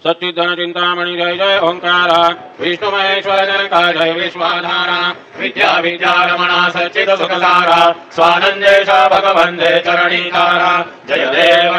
सच्चिदन चिंतामणि जय जय ओंकार विष्णु महेश्वर जनका जय विश्वाधारा विद्या विद्यारमणा सच्चिद सुखसारा स्वानंदेश भगवंदे चरणीकारा जय देव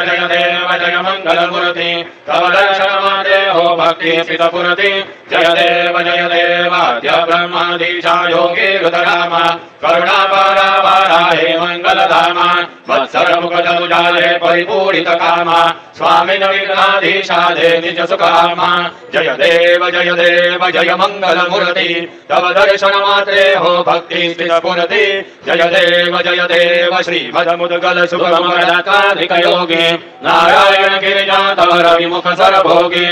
जय मंगल मूर्ति तव दर्शन माते हो भक्ति सिद्ध पुरति जय देव आद्य ब्रह्माधीशा योगी रुद्रामा करुणा पारा हे मंगल धामा वत्सर मुख जलुजाले परिपूरित कामा स्वामी विघ्नाधीशा दे निज सुखामा जय देव जय मंगल मूर्ति तव दर्शन मात्रे हो भक्ति स्थित पुरति जय देव श्रीमद मुद्गल सुखमदाधिक योगी नारायण गिरिजाधर विमुख सर भोगी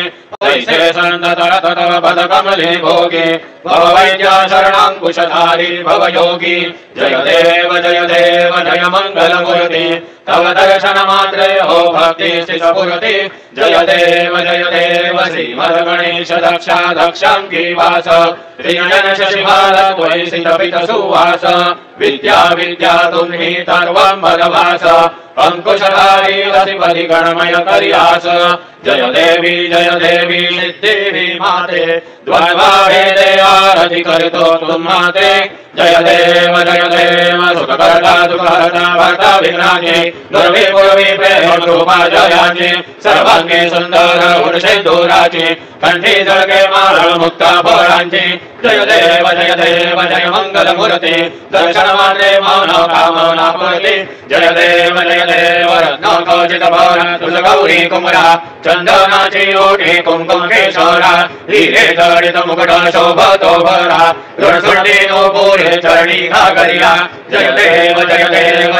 ऐसे संतर तव पद कमले भोगी भव वैद्या शरणांकुशधारी भव योगी जय देव जय मंगल मूर्ति तव दर्शन मात्रे हो भक्ति स्थित पुरति जय देव श्रीमद गणेश दक्षांगी वास त्रिनयन शशिभार त्वयि पित सुवास विद्या तुम्हि सर्वं भगवास अंकुशधारी रसिपति गणमय करियास जय देवी सिद्धि माते द्वैवाभेदे आरति करितो तुम माते जय देव सुखकर्ता दुःखहर्ता भर्ता विघ्नानि दुर्वी पूर्वी प्रेम रूपा जयानि सर्वांगे सुंदर उर्षेन्दुराचि कंठी जळके माळ मुक्ता फळांची जय देव जय मंगल मूर्ति दर्शन मात्रे मौन कामना पूर्ति जय देव रत्न कवचित भवन तुझ गौरी कुमरा चंदनाची ओठी कुंकुम केशरा हिरे जडित मुकुट शोभतो भरा ऋणसुंडी नो पुरे चरणी घागरिया जय देव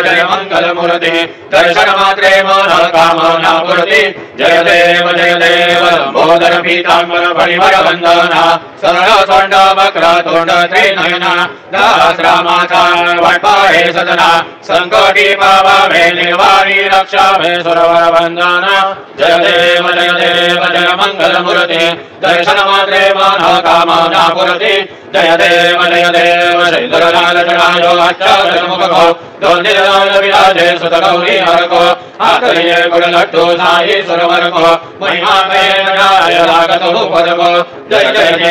जय मंगल मूर्ति दर्शन मात्रे मन कामना पूर्ति जय देव लंबोदर पीतांबर फणिवर वंदना सरळ सोंड वक्र तोंड त्रिनयना दास रामाचा वटपाहे सदना संकटी पावावे निर्वाणी रक्षा मे सुरवर वंदना जय देव जय मंगल मूर्ति दर्शन मात्रे मन कामना पूर्ति जय देव श्रीधरलाल जटायो अच्युत मुख को दोंदिलाल विराजे सुत गौरी हर को आतरिये गुण लट्टू साई सुरवर को महिमा में नाय लागत पद को जय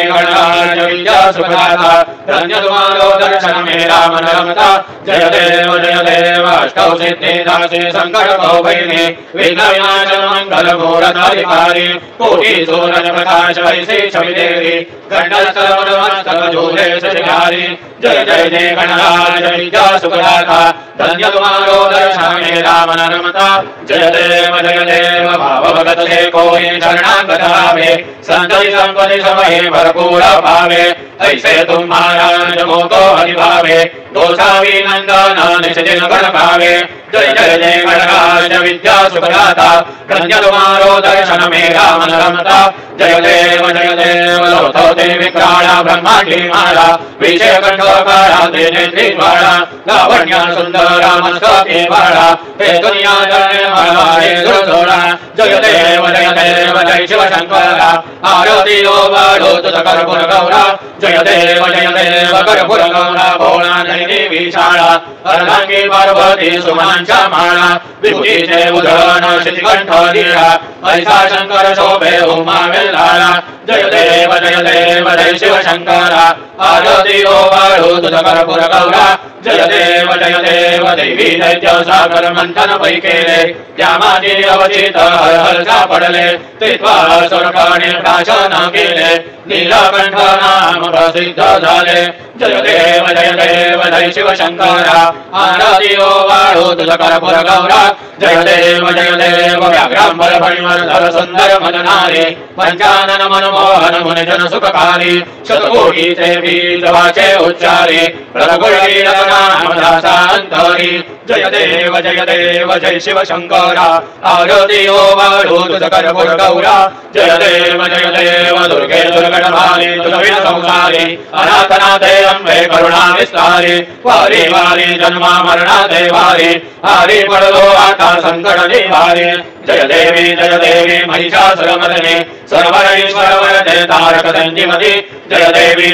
गणराज विद्या सुखदाता धन्य तुम्हारो दर्शन मेरा मन रमता जय देव अष्टौ सिद्धि दासी संकट को भयने विघ्न विनाशन मंगल मूर्धाधिकारी कोटि सूरज प्रकाश वैसे छवि देवी गंडल सर्वमस्तक झूले शशिहारी जय गणराज विद्या सुखदाता धन्य तुम्हारो दर्शन मेरा मन रमता जय देव भाव भगत से कोई शरणागत आवे संतति संपत्ति समय भरपूर पावे ऐसे तुम्हारा जमो को हरिभावे दोषावी नंदन निज दिन गण पावे जय गणराज विद्या सुखदाता धन्य तुम्हारो दर्शन मेरा मन रमता जय देव लोथो ते विक्राणा ब्रह्मांडी माला विषय कंठोकारा तेने त्रिज्वाला लावण्य सुंदरा मस्तके वाला हे दुनिया जय महाराज दुर्धोरा जय देव जय शिव शंकरा आरती ओ बालो तुझ कर्पूर गौरा जय देव कर्पूर गौरा भोळा नैनी विशाळा अर्धांगी पार्वती सुमांच्या माळा विभूतीचे उधळण श्रीकंठ लीळा ऐसा शंकर शोभे उमा वेल्हाळा जय देव जय शिव शंकरा आरती ओ बाळो तुझ कर्पूर गौरा जय देव देवी दैत्य सागर मंथन पैकेले त्यामाजी अवचित हर हर सापडले तित्वा सुरकाने प्राशन केले नीलकंठ नाम प्रसिद्ध झाले जय देव जय शिव शंकरा आरती ओ बाळो तुझ कर्पूर गौरा जय देव व्याघ्रांबर फणिवर धर सुंदर मदनारे पंचानन मनमोहन मुनिजन सुखकारी शतकोटीचे बीज वाचे उच्चारे प्रगुळी नामदासांतरी जय देव जय शिव शंकरा आरती ओ बाळो तुझ कर्पूर गौरा जय देव दुर्गे दुर्गणभारी तुझविन संसारी अनाथनाथे अंबे करुणा विस्तारी वारी वारी जन्मा मरणा देवारी हरी पडलो आता संकट निवारी जय देवी महिषासुरमर्दिनी सर्वईश्वर वरदे तारक संजीवनी जय देवी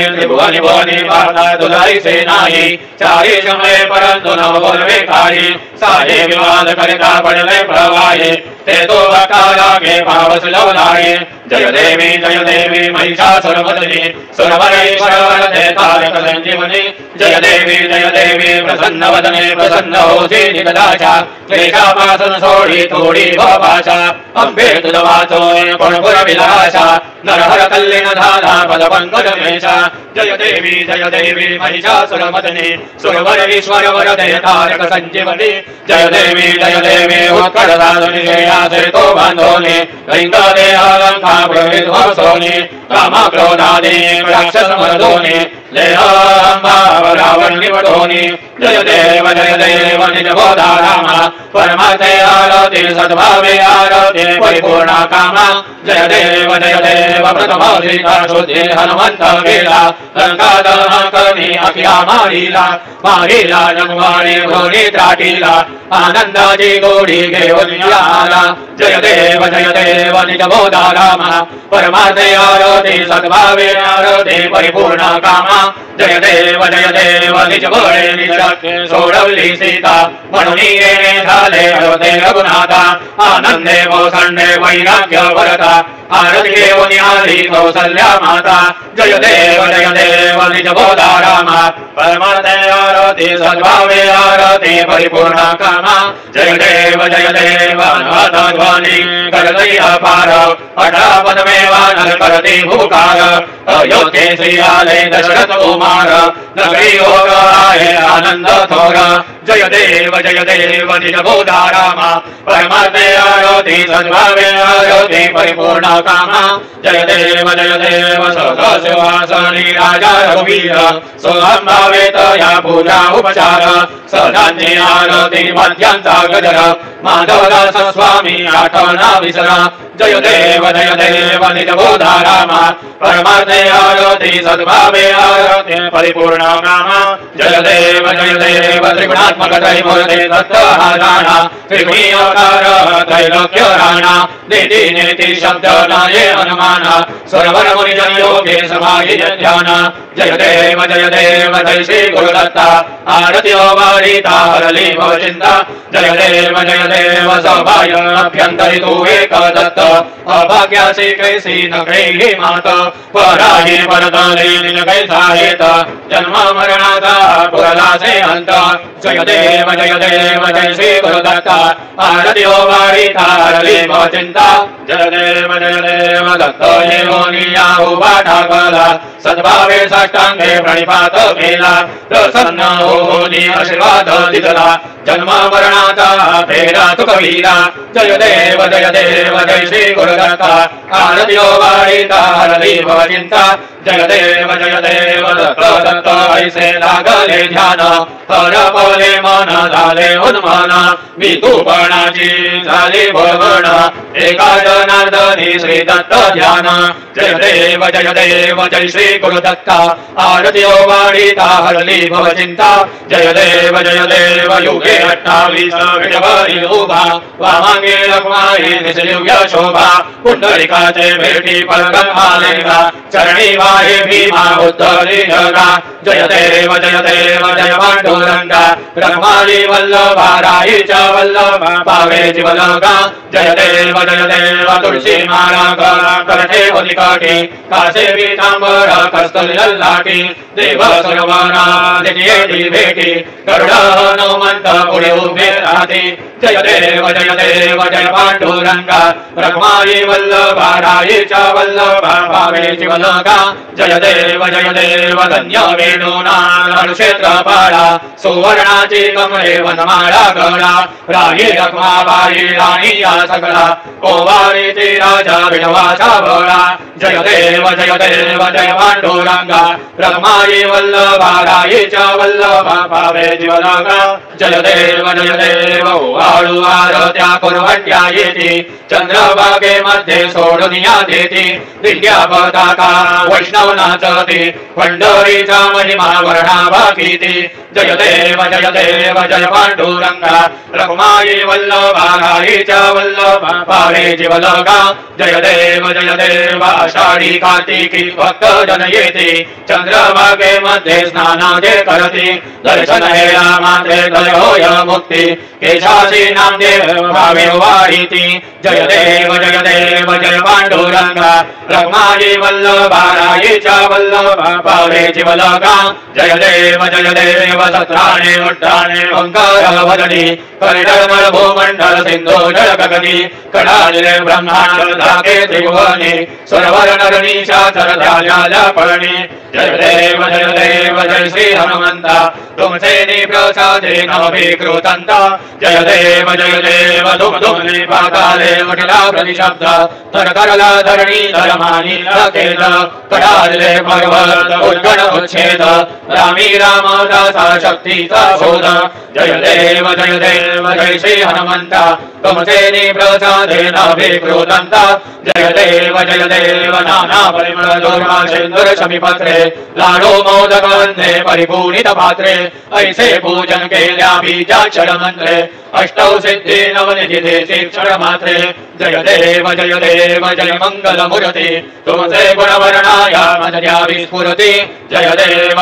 त्रिभुवनि भुवनि वार्ता तुझाई सेनाई चारी समय परंतु नव बोलवे काही साहे विवाद करिता पडले प्रवाही ते तो भक्ता लागे पावसलवलाये जय देवी महिषासुरमर्दिनी सुरवरेश्वरवरदे तारक संजीवनी जय देवी प्रसन्नवदने प्रसन्नहोसि निगदाशा क्लेशापासन सोढी तोडी भवाशा अम्बे तुदवाचो पुरपुरविलाशा नरहर कल्लिन धारा पदपङ्कजमेशा जय देवी महिषासुरमर्दिनी सुरवरेश्वरवरदे तारक संजीवनी जय देवी उत्कटसाधुनि श्रेयाश्रितो बान्धोनि लिङ्गदे अलङ्कापुरविध्वंसोनि कामक्रोधादि राक्षसमर्दोनि लेहाम्बावरावणिवटोनि जय देव निजबोधाराम परमार्थे आरति सद्भावे आरति परिपूर्णा कामा जय देव प्रथमो सीता शुद्धि हनुमंत वीरा लंकादहकर्णी अखिला मारीला जगवाणी घोरी त्राटीला आनंदाजी गोड़ी गेवनियाला जय देव निजबोधाराम परमार्थे आरति सद्भावे आरति परिपूर्णा कामा जय देव निजबोळे निजशक्ती सोडवली सीता म्हणून येणे झाले अयोध्ये रघुनाथा आनंदे मोसंडे वैराग्य भरता आरती घेऊन आली कौसल्या माता जय देव निजबोधाराम परमार्थे आरती सद्भावे आरती परिपूर्णा कामा जय देव ध्वनी करतई अपार अठापदमे वानर करती भूकार अयोध्ये श्री आले दशरथ कुमार नगरी होग आहे आनंद थोर जय देव निजबोधाराम परमार्थे आरती सद्भावे आरती परिपूर्णा कामा जय देव सदाशिवासनी राजा रघुवीर सोहंभावेत या पूजा उपचार सदांची आरती मध्यांचा गजर माधवदास स्वामी आठवणा विसरा जय देव निजबोधाराम परमार्थे आरती सद्भावे आरती परिपूर्णा कामा जय देव त्रिगुणात्मक त्रैमूर्ति दत्तहाराणा त्रिगुणी अवतार त्रैलोक्य राणा नेति शब्द नाये हनुमान सरवर मुनि जन योगे समाहि ध्यान जय देव जय श्री गुरुदत्ता आरती वारिता हरली भव चिंता जय देव सौभाग्य अभ्यंतरि तू एक दत्त अभाग्यासी कैसी न कैहि मात पराही परतले निज कैसा हेत जन्म मरणाचा पुरलासे अंत जय देव जय श्री गुरुदत्ता आरती वारिता हरली भव चिंता जय देव दत्त येवोनिया उभा ठाकला सद्भावे साष्टांगे प्रणिपात केला प्रसन्न होनी आशीर्वाद दिला जन्म मरणाचा फेरा तुकविला जय देव जय श्री गुरुदत्ता आरती वारिता हरली भव चिंता जय देव दत्त ऐसे लागले ध्यान हर पवले मन झाले उन्मान वितूपणाची झाली भवण एका जनार्दनी श्री दत्त ध्यान जय देव जय श्री गुरुदत्ता आरती वारिता हरली भव चिंता जय देव युगे 28 विजवरी उभा वामांगे लक्ष्माई निजयुग्य शोभा पुंडलिकाचे भेटी पलगन आलेला चरणी वाहे भीमा उद्धरी जगा जय देव जय पांडुरंगा रघुमाई वल्लभा राईच्या वल्लभा पावे जीवलगा जय देव तुळशी माळा करते होलिकाठी कासे पीतांबर कस्तुरी ललाटी देव सर्वाना दिये भेटी गरुड हनुमंत पुढे उभे राहते जय देव जय पांडुरंगा रघुमाई वल्लभा राईच्या वल्लभा पावे जीवलगा जय देव धन्य वेणूना क्षेत्र पाळा सुवर्णाची कमळे वनमाळा गळा राही रखमाबाई राणी या सगळा कोवारीची राजा विधवाचा बळा जय देव जय पांडुरंगा रखमाई वल्लभा राईच्या वल्लभा पावे जीवलगा जय देव वाळू आरत्या कुरवंट्या येती चंद्रभागे मध्ये सोडून या देती दिंड्या पताका वैष्णव नाचती पंढरीचा महिमा वर्णावा कीती जय देव जय पांडुरंगा रघुमाई वल्लभा राईच्या वल्लभा पावे जीवलगा जय देव आषाढी कार्तिकी भक्त जन येते चंद्रभागे मध्ये स्नानाचे करती दर्शन हेला मात्रे दय होय मुक्ती केशाचीनां देवभावे वाहिति जय देव जय पाण्डुरङ्ग रघुमायि वल्लभारायि च वल्लभा पावे जीवलगा जय देव सत्राणि उड्डाणि ओङ्कार वदति परिणमल भूमण्डल सिन्धु जल गगनि कडालिले ब्रह्माण्ड धाके त्रिभुवनि सरवर नरनीशाचर ध्यायालपणि जय देव जय श्री हनुमंत तुमसे निप्रसादेन विकृतंत जय देव धुम धुम पाताले उठला प्रतिशब्द तर करला धरणी धर्मानी अखेल कडाले पर्वत उद्गण उच्छेद रामी रामदासा शक्तीचा शोध जय देव जय श्री हनुमंत तुमसे निप्रसादेन विकृतंत जय देव नाना परिमळ दुर्वा सिंदूर शमीपत्रे लाडो मोदक वंदे परिपूर्णित पात्रे ऐसे पूजन केल्या बीजाक्षर मंत्रे अष्टौ सिद्धि नवनिधि शिक्षण मात्रे जय देव जय मंगल मूर्ति तुमसे गुणवर्णाया मदर्या विस्फुरति जय देव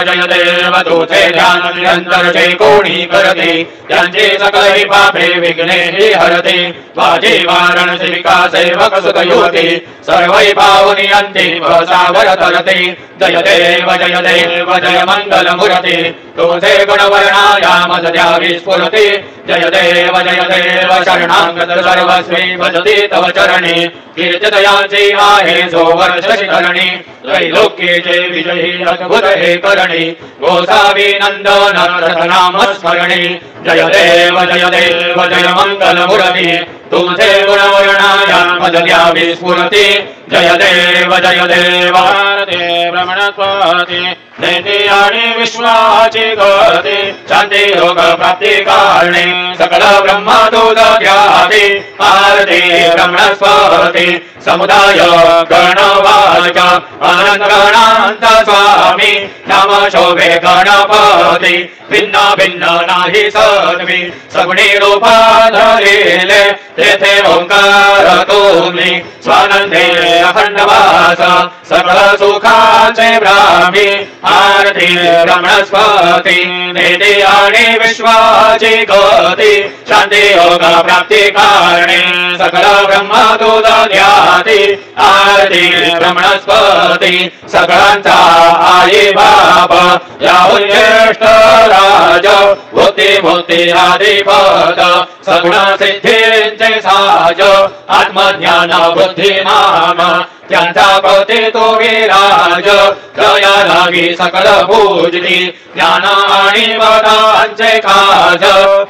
तुझे ध्यान निरंतर जय कोणी करते त्यांचे सकल पापे विघ्ने हरते वाजी वाराणसी विकास सेवक सुख युवती सर्वै पावनी अंतिम सावर तरते जय देव जय मंगल मूर्ति तुमसे गुणवर्णाया मदर्या विस्फुरति जय देव शरणागत सर्वस्वी भजति तव चरणे कीर्तिदयांची आहे सोवर शशिधरणी त्रैलोक्येचे विजयी अद्भुत हे करणे गोसावी नंदन रथनाम स्मरणे जय देव जय मंगल मूर्ति तुमसे गुणवर्णाया मदर्या विस्फुरति जय देव भ्रमणस्वती नेति आणि विश्वाची गती शांती योग प्राप्ती कारणे सकल ब्रह्मदूत ख्याती आरती भ्रमणस्वती समुदाय गणवाच अनंत गणांत स्वामी नाम शोभे गणपती भिन्न भिन्न नाही सद्वी सगुणी रूपा धरिले तेथे ओंकार तुम्ही स्वानंदे अखंडवास सकल सुखाचे ब्राह्मी आरती ब्रह्मस्पती नेती आणि विश्वाची गती शांती योग प्राप्ती कारणे सकल ब्रह्मदूत ध्याती आरती ब्रह्मस्पती सकळांचा आई बाप याहून ज्येष्ठ राज बुद्धी आदिपद सगुण सिद्धींचे साज आत्मज्ञान बुद्धी नाम त्यांचा पती तो विराज दया लागी सकल पूजली ज्ञान आणि वदांचे काज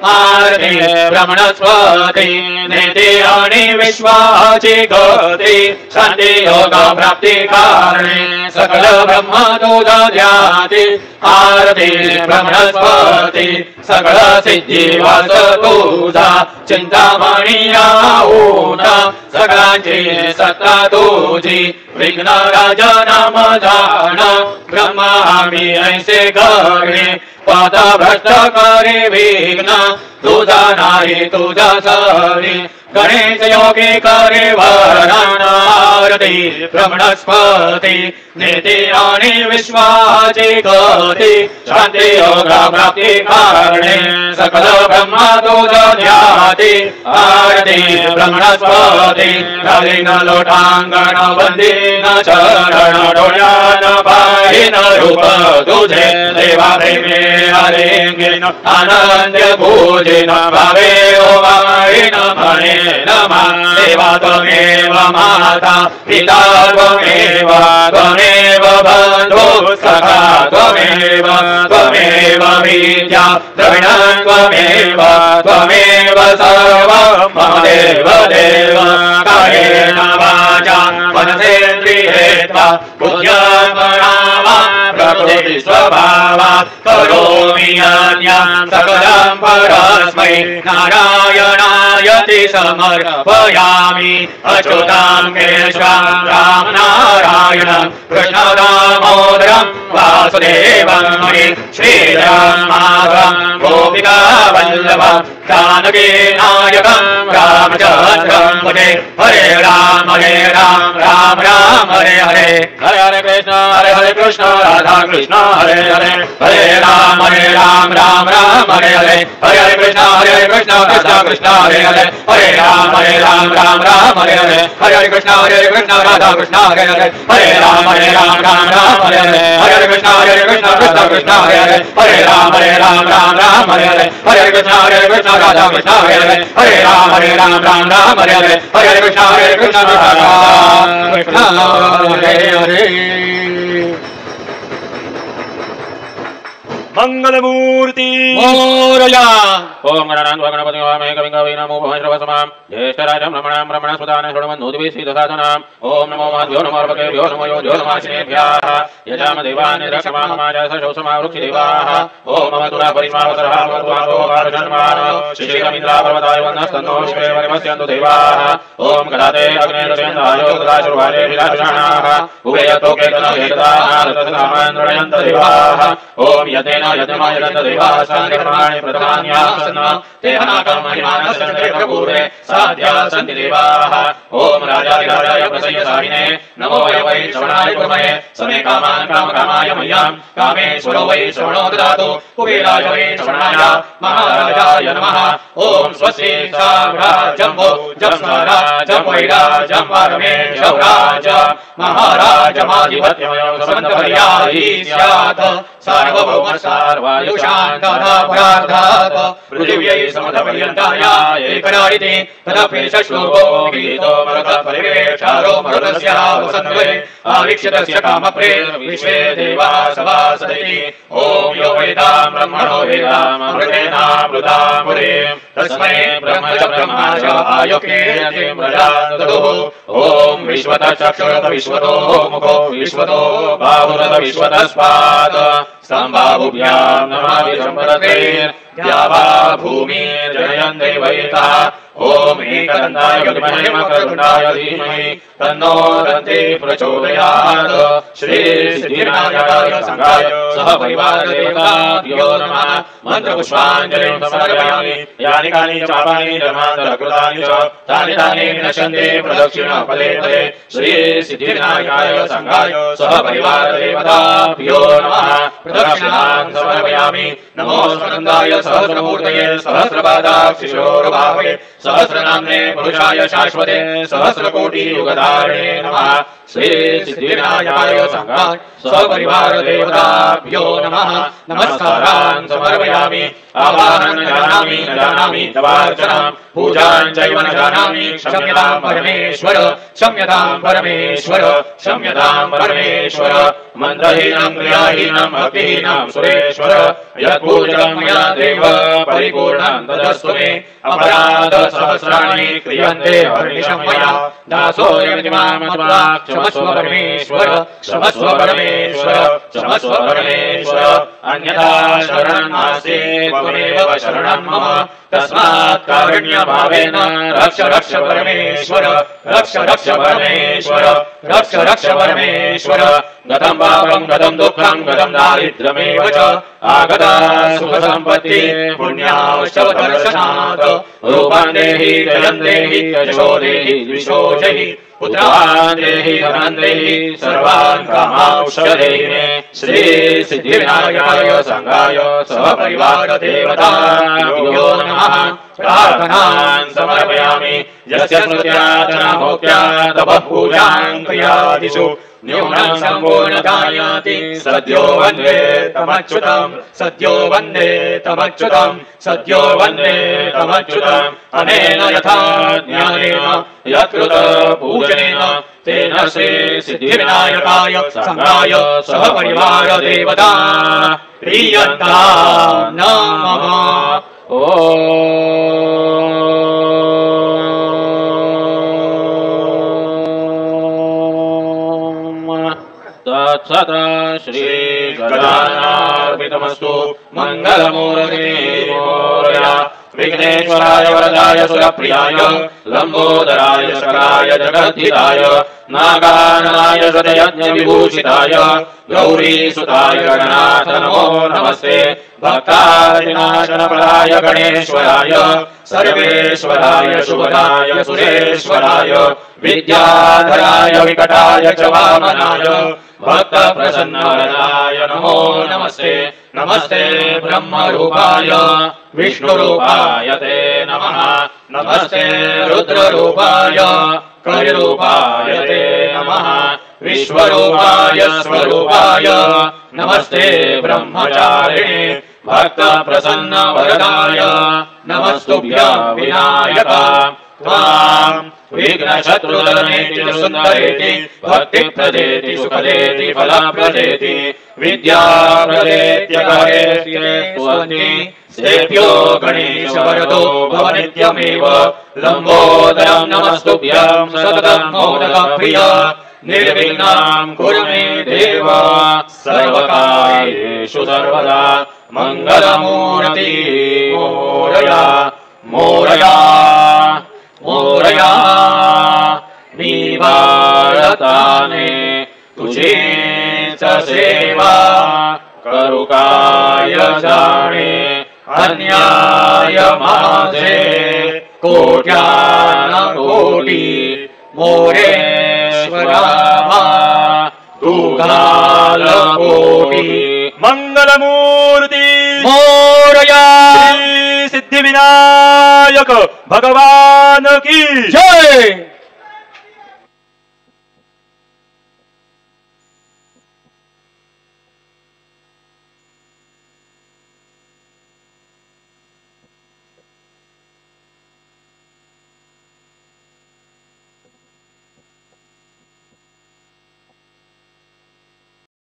आरती ब्रह्मस्पती नेती आणि विश्वाची गती शांती योग प्राप्ती कारणे सकल ब्रह्मदूत ध्याती आरती ब्रह्मस्पती सकळ सिद्धी वास तुझा चिंतामणी आऊन सगळ्यांची सत्ता तुझी विघ्न राज नाम जाण ब्रह्मामी ऐसे करणे पाद भ्रष्ट करे विघ्न तुझा नाही तुझा सरी गणेश योगी करे वरण आरती ब्रह्मस्पती नेती आणि विश्वाची गती शांती योग प्राप्ती कारणे सकल ब्रह्मदूत ध्याती आरती ब्रह्मस्पती कालीन लोटांगण बंदीन चरण डोळ्यान पाहिन रूप तुझे देवा प्रेमे हरेंगिन आनंद पूजिन भावे ओवाळीन म्हणे नमा देवा त्वमेव माता पिता त्वमेव बंधु सखा त्वमेव विद्या द्रविणं त्वमेव सर्वं मम देव कायेन वाचा मनसेन्द्रियेण बुद्ध्यात्मना वा प्रकृति स्वभावात् करोमि अन्यं सकलं परस्मै नारायणायति समर्पयामि अच्युतं केशवं राम नारायणं कृष्ण दामोदरं वासुदेवं मुनि श्रीराम माधवं गोपिका वल्लभं जानकी नायकं रामचन्द्रं भजे हरे राम राम राम हरे हरे हरे हरे कृष्ण राधा कृष्ण हरे हरे हरे राम राम राम हरे हरे हरे हरे कृष्ण कृष्ण कृष्ण हरे हरे हरे राम राम हरे हरे हरे हरे कृष्ण राधा कृष्ण हरे हरे हरे राम राम हरे हरे हरे हरे कृष्ण कृष्ण कृष्ण हरे हरे हरे राम राम हरे हरे हरे हरे कृष्ण राधा कृष्ण हरे हरे हरे राम राम हरे हरे हरे हरे कृष्ण राधा कृष्ण हरे हरे मंगलमूर्ति मोरया ओम गणानां गणपति वामे कविं कवीनां उपमश्रवसमां ज्येष्ठराजं रमणां रमणस्पदानं शृण्वन्नोतिभिः सीदसाधनाम् ओम नमो महद्भ्यो नमो अर्भकेभ्यो नमो योभ्यो नमाशिनेभ्यः यजाम देवान् रक्षमाहमाय सशोसमावृक्षिदेवाः ओम मधुरा परिस्मावसरः मधुवासो वारुषन्मान श्रीरमिन्द्रापर्वताय वन्दस्तन्नो विश्वे परिमस्यन्तु देवाः ओम गदाते अग्नेरसेन्द्रायो गदाशुर्वारे विलासुषाणाः उभयतोके गदाहेतदानारतसामान्द्रणयन्त देवाः ओम यतेन यजमायरन्त देवाः सानिर्माणि प्रधान्यासन् तेहनाकं महिमानश्चन्द्रपूर्वे साध्या सन्ति देवाः ओम राजाधिराजाय प्रसय्यसारिणे नमो वै श्रवणाय कुर्महे समे कामान् कामकामाय मह्यं कामेश्वरो वै श्रवणो ददातु कुबेराय वै श्रवणाय महाराजाय नमः ओम स्वस्ति साम्राज्यं जम्स्वराज्यं वैराज्यं परमेश्वराज महाराजमाधिपत्यमयो समन्तपर्यायी स्यात् सार्वभौम सार्वायुषान्तधापरार्धात् पृथिव्यै समतपर्यन्ताय एकराडिते तदपेश श्लोको गीतो मरुतपरिवेक्षारो मरुतस्य वसन्वे आवीक्षितस्य कामप्रे विश्वे देवा सभासदिति ॐ यो वेदां ब्रह्मणो वेदामृतेनामृतां पुरीं तस्मै ब्रह्म च ब्रह्मा च आयुकेन प्रजादुः ॐ विश्वतः चक्षुरत विश्वतो मुखो विश्वतो बाहुरत विश्वतस्पात् सम्भावुभ्यां नमामि सम्पदतेर्द्यावा भूमिर्जनयन् देवैतः ओम एकदन्ताय विद्महे वक्रतुण्डाय धीमहि तन्नो दन्ति प्रचोदयात् श्री सिद्धिविनायकाय संघाय सह परिवार देवताभ्यो नमः मंत्रपुष्पाञ्जलिं समर्पयामि यानि कानि चापानि धर्मान्तरकृतानि च तानि तानि विनश्यन्ति प्रदक्षिणपदे पदे श्री सिद्धिविनायकाय संघाय सह परिवार देवताभ्यो नमः प्रदक्षिणां समर्पयामि नमो स्कन्दाय सहस्रमूर्तये सहस्रपादाक्षिशोरुबाहवे सहस्रनाम्ने पुरुषाय शाश्वते सहस्रकोटियुगधारिणे नमः श्री सिद्धिविनायकाय संघाय सपरिवार देवताभ्यो नमः नमस्कारान् समर्पयामि आवाहनं न जानामि तवार्चनां पूजां चैव न जानामि क्षम्यतां परमेश्वर क्षम्यतां परमेश्वर क्षम्यतां परमेश्वर मन्त्रहीनं क्रियाहीनं भक्तिहीनं सुरेश्वर यत्पूजितं मया देव परिपूर्णं तदस्तु मे अपराध सहस्राणि क्रियन्ते हर्निशं मया दासोऽयमिति मां मत्वा क्षमस्व परमेश्वर क्षमस्व परमेश्वर क्षमस्व परमेश्वर अन्यथा शरणं नास्ति त्वमेव शरणं मम तस्मात् कारुण्यभावेन रक्ष रक्ष परमेश्वर रक्ष रक्ष परमेश्वर रक्ष रक्ष परमेश्वर गतं पापं गतं दुःखं गतं दारिद्र्यमेव च आगता सुखसम्पत्ति पुण्यावश्यवदर्शनात् रूपं देहि जयं देहि यशो देहि द्विषो जहि पुत्रान् देहि धनं देहि सर्वान् कामांश्च मे श्री सिद्धिविनायकाय संघाय सहपरिवार देवताभ्यो नमः प्रार्थनान् समर्पयामि यस्य स्मृत्यार्चना भोक्त्या तपः पूजां क्रियादिषु न्यूनं सम्पूर्णतायाति सद्यो वन्दे तमच्युतं सद्यो वन्दे तमच्युतं सद्यो वन्दे तमच्युतं अनेन यथा ज्ञानेन यत्कृत पूजनेन तेन श्री सिद्धिविनायकाय संघाय सहपरिवार देवता प्रीयतां नमः तत्सत् श्री गजाननार्पितमस्तु मंगलमूर्ते मोरया विघ्नेश्वराय वरदाय सुरप्रियाय लंबोदराय सकलाय जगद्धिताय नागाननाय सतयज्ञ विभूषिताय गौरीसुताय गणनाथ नमो नमस्ते भक्तादिनाशनप्रदाय गणेश्वराय सर्वेश्वराय शुभदाय सुरेश्वराय विद्याधराय विकटाय च वामनाय भक्त प्रसन्नवरदाय नमो नमस्ते नमस्ते ब्रह्मरूपाय विष्णुरूपाय ते नमः नमस्ते रुद्ररूपाय कलिरूपाय ते नमः विश्वरूपाय स्वरूपाय नमस्ते ब्रह्मचारिणे भक्त प्रसन्न वरदाय नमस्तुभ्यं विनायक त्वां विघ्नशत्रुदलनेति सुन्दरेति भक्तिप्रदेति सुखदेति फलप्रदेति विद्याप्रदेत्यगरेत्यस्वन्ति सेभ्यो गणेश वरदो भव नित्यमेव लम्बोदरं नमस्तुभ्यं सततं मोदकप्रिय निर्विघ्नं कुरु मे देव सर्वकार्येषु सर्वदा मङ्गलमूर्ति मोरया मोरया मोरया निवारताने तुझे च सेवा करू काय जाणे अन्याय माझे कोट्यान कोटी मोरेश्वरा तू घाल कोटी मंगलमूर्ती मोरया सिद्धिविनायक भगवान की जय।